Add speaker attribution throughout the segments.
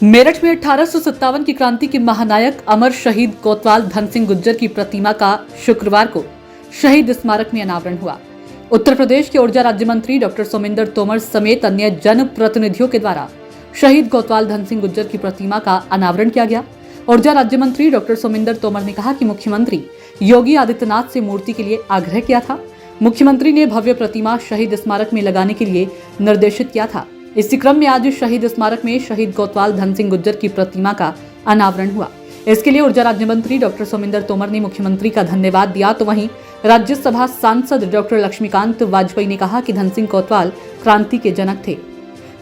Speaker 1: मेरठ में 1857 की क्रांति के महानायक अमर शहीद कोतवाल धन सिंह गुर्जर की प्रतिमा का शुक्रवार को शहीद स्मारक में अनावरण हुआ। उत्तर प्रदेश के ऊर्जा राज्य मंत्री डॉक्टर सोमिंदर तोमर समेत अन्य जनप्रतिनिधियों के द्वारा शहीद कोतवाल धन सिंह गुर्जर की प्रतिमा का अनावरण किया गया। ऊर्जा राज्य मंत्री डॉक्टर सोमिंदर तोमर ने कहा कि मुख्यमंत्री योगी आदित्यनाथ से मूर्ति के लिए आग्रह किया था। मुख्यमंत्री ने भव्य प्रतिमा शहीद स्मारक में लगाने के लिए निर्देशित किया था। इसी क्रम में आज शहीद स्मारक में शहीद कोतवाल धन सिंह गुर्जर की प्रतिमा का अनावरण हुआ। इसके लिए ऊर्जा राज्य मंत्री डॉक्टर सोमिंदर तोमर ने मुख्यमंत्री का धन्यवाद दिया, तो वहीं राज्यसभा सांसद डॉक्टर लक्ष्मीकांत वाजपेयी ने कहा कि धन सिंह कोतवाल क्रांति के जनक थे।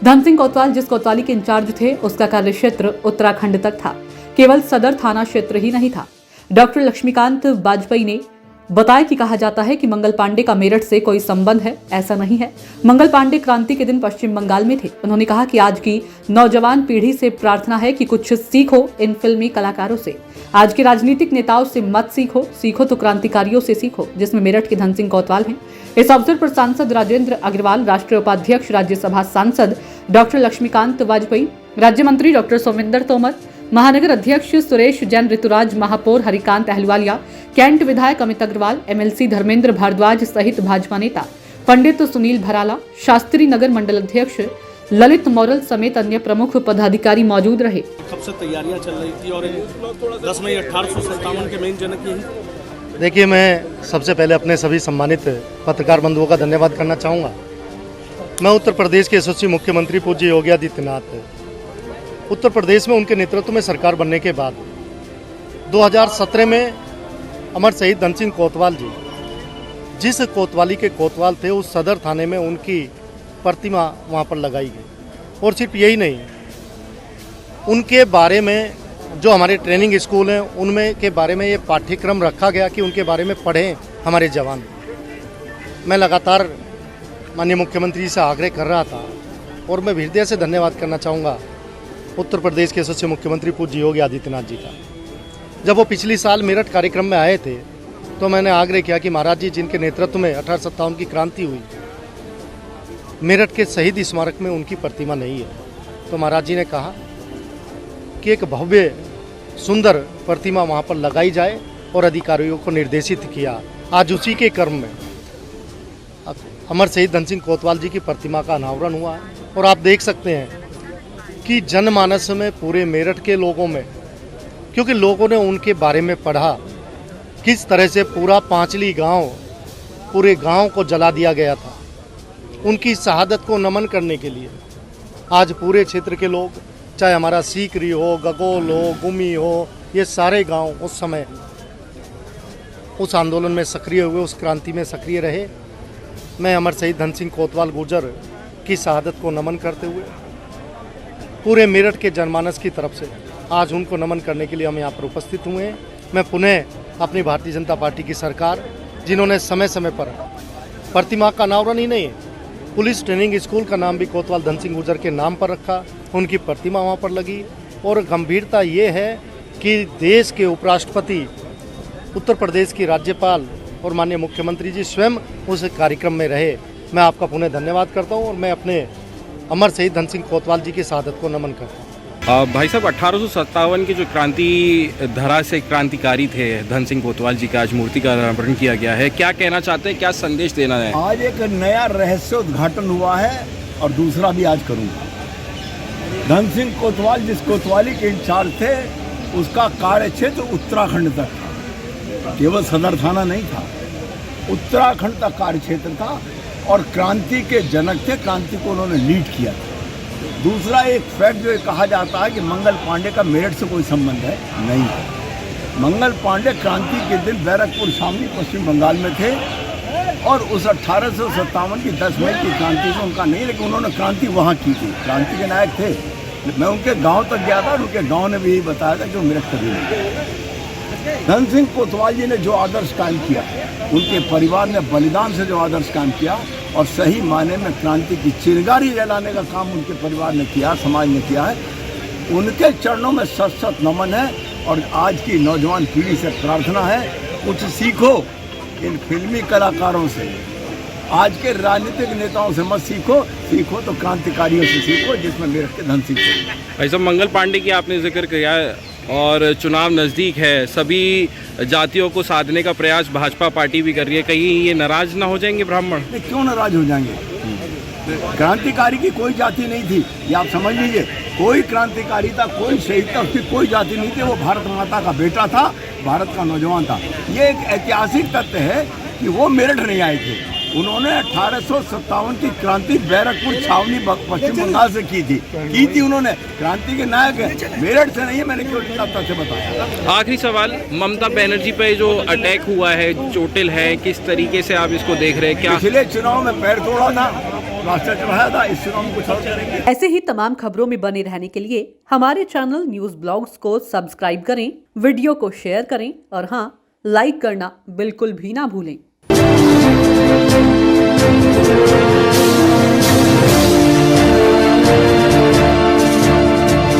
Speaker 1: धन सिंह कोतवाल जिस कोतवाली के इंचार्ज थे, उसका कार्य क्षेत्र उत्तराखंड तक था, केवल सदर थाना क्षेत्र ही नहीं था। डॉक्टर लक्ष्मीकांत वाजपेयी ने बताया कि कहा जाता है कि मंगल पांडे का मेरठ से कोई संबंध है, ऐसा नहीं है। मंगल पांडे क्रांति के दिन पश्चिम बंगाल में थे। उन्होंने कहा कि आज की नौजवान पीढ़ी से प्रार्थना है कि कुछ सीखो इन फिल्मी कलाकारों से। आज के राजनीतिक नेताओं से मत सीखो तो क्रांतिकारियों से सीखो, जिसमें मेरठ के धन सिंह कोतवाल हैं। इस अवसर पर सांसद राजेंद्र अग्रवाल, राष्ट्रीय उपाध्यक्ष राज्यसभा सांसद डॉक्टर लक्ष्मीकांत वाजपेयी, राज्य मंत्री डॉक्टर सोमिंदर तोमर, महानगर अध्यक्ष सुरेश जैन, ऋतुराज, महापौर हरिकांत अहलुवालिया, कैंट विधायक अमित अग्रवाल, एमएलसी धर्मेंद्र भारद्वाज सहित भाजपा नेता पंडित सुनील भराला, शास्त्री नगर मंडल अध्यक्ष ललित मौरल समेत अन्य प्रमुख पदाधिकारी मौजूद रहे।
Speaker 2: कब से तैयारियां चल रही थी और 10 मई 1857 के मेन जनक यही।
Speaker 3: देखिए, मैं सबसे पहले अपने सभी सम्मानित पत्रकार बंधुओं का धन्यवाद करना चाहूँगा। मैं उत्तर प्रदेश के यशस्वी मुख्यमंत्री पूज्य योगी आदित्यनाथ, उत्तर प्रदेश में उनके नेतृत्व में सरकार बनने के बाद 2017 में अमर शहीद धन सिंह कोतवाल जी, जिस कोतवाली के कोतवाल थे, उस सदर थाने में उनकी प्रतिमा वहाँ पर लगाई गई। और सिर्फ यही नहीं, उनके बारे में जो हमारे ट्रेनिंग स्कूल हैं उनमें के बारे में ये पाठ्यक्रम रखा गया कि उनके बारे में पढ़ें हमारे जवान। मैं लगातार माननीय मुख्यमंत्री से आग्रह कर रहा था और मैं हृदय से धन्यवाद करना चाहूँगा उत्तर प्रदेश के यशस्वी मुख्यमंत्री पूज्य योगी आदित्यनाथ जी का। जब वो पिछली साल मेरठ कार्यक्रम में आए थे तो मैंने आग्रह किया कि महाराज जी, जिनके नेतृत्व में 1857 की क्रांति हुई, मेरठ के शहीद स्मारक में उनकी प्रतिमा नहीं है। तो महाराज जी ने कहा कि एक भव्य सुंदर प्रतिमा वहाँ पर लगाई जाए और अधिकारियों को निर्देशित किया। आज उसी के क्रम में अमर शहीद धन सिंह कोतवाल जी की प्रतिमा का अनावरण हुआ है। और आप देख सकते हैं कि जनमानस में, पूरे मेरठ के लोगों में, क्योंकि लोगों ने उनके बारे में पढ़ा, किस तरह से पूरा पांचली गांव, पूरे गांव को जला दिया गया था। उनकी शहादत को नमन करने के लिए आज पूरे क्षेत्र के लोग, चाहे हमारा सीकरी हो, गगोल हो, गुमी हो, ये सारे गांव उस समय उस आंदोलन में सक्रिय हुए, उस क्रांति में सक्रिय रहे। मैं अमर शहीद धन सिंह कोतवाल गुर्जर की शहादत को नमन करते हुए पूरे मेरठ के जनमानस की तरफ से आज उनको नमन करने के लिए हम यहाँ पर उपस्थित हुए हैं। मैं पुनः अपनी भारतीय जनता पार्टी की सरकार, जिन्होंने समय समय पर प्रतिमा का अनावरण ही नहीं, पुलिस ट्रेनिंग स्कूल का नाम भी कोतवाल धन सिंह गुर्जर के नाम पर रखा, उनकी प्रतिमा वहाँ पर लगी। और गंभीरता ये है कि देश के उपराष्ट्रपति, उत्तर प्रदेश की राज्यपाल और माननीय मुख्यमंत्री जी स्वयं उस कार्यक्रम में रहे। मैं आपका पुनः धन्यवाद करता हूँ और मैं अपने अमर शहीद धन सिंह कोतवाल जी की शहादत को नमन करता हूँ।
Speaker 4: भाई साहब, 1857 के जो क्रांति धरा से क्रांतिकारी थे धन सिंह कोतवाल जी का आज मूर्ति का अनावरण किया गया है। क्या कहना चाहते हैं, क्या संदेश देना है?
Speaker 5: आज एक नया रहस्य उद्घाटन हुआ है और दूसरा भी आज करूँगा। धन सिंह कोतवाल जिस कोतवाली के इंचार्ज थे, उसका कार्य क्षेत्र उत्तराखंड तक था, केवल सदर थाना नहीं था, उत्तराखंड तक कार्य क्षेत्र था। और क्रांति के जनक थे, क्रांति को उन्होंने लीड किया था। दूसरा एक फैक्ट जो कहा जाता है कि मंगल पांडे का मेरठ से कोई संबंध है, नहीं है। मंगल पांडे क्रांति के दिन बैरकपुर शामली पश्चिम बंगाल में थे और उस 1857 की 10 मई की क्रांति से उनका नहीं, लेकिन उन्होंने क्रांति वहाँ की थी, क्रांति के नायक थे। मैं उनके गाँव तक गया था और उनके गाँव ने भी यही बताया था कि वो मेरठ कभी नहीं। धन सिंह कोतवाल जी ने जो आदर्श कायम किया, उनके परिवार ने बलिदान से जो आदर्श कायम किया और सही मायने में क्रांति की चिंगारी जलाने का काम उनके परिवार ने किया, समाज ने किया है, उनके चरणों में सत सत नमन है। और आज की नौजवान पीढ़ी से प्रार्थना है, कुछ सीखो इन फिल्मी कलाकारों से। आज के राजनीतिक नेताओं से मत सीखो, सीखो तो क्रांतिकारियों से सीखो, जिसमें मेरठ के धन सिंह थे।
Speaker 4: भाई साहब, मंगल पांडे की आपने जिक्र किया है और चुनाव नज़दीक है, सभी जातियों को साधने का प्रयास भाजपा पार्टी भी कर रही है, कहीं ये नाराज ना हो जाएंगे ब्राह्मण?
Speaker 5: नहीं, क्यों नाराज हो जाएंगे? क्रांतिकारी की कोई जाति नहीं थी, ये आप समझ लीजिए। कोई क्रांतिकारी था, कोई शहीद था, उसकी कोई जाति नहीं थी। वो भारत माता का बेटा था, भारत का नौजवान था। ये एक ऐतिहासिक तथ्य है कि वो मेरठ नहीं आए थे। उन्होंने 1857 की क्रांति बैरकपुर छावनी पश्चिम बंगाल से की थी उन्होंने। क्रांति के नायक है, मेरठ से नहीं है। मैंने क्यों तथ्य बताया।
Speaker 4: आखिरी सवाल, ममता बनर्जी पे जो अटैक हुआ है, चोटिल है, किस तरीके से आप इसको देख रहे हैं? क्या
Speaker 5: पिछले चुनाव में पैर तोड़ा था, रास्ता चढ़ाया था, इस चुनाव में कुछ और करेंगे।
Speaker 1: ऐसे ही तमाम खबरों में बने रहने के लिए हमारे चैनल न्यूज़ ब्लॉग्स को सब्सक्राइब करें, वीडियो को शेयर करें और हाँ, लाइक करना बिल्कुल भी ना भूलें।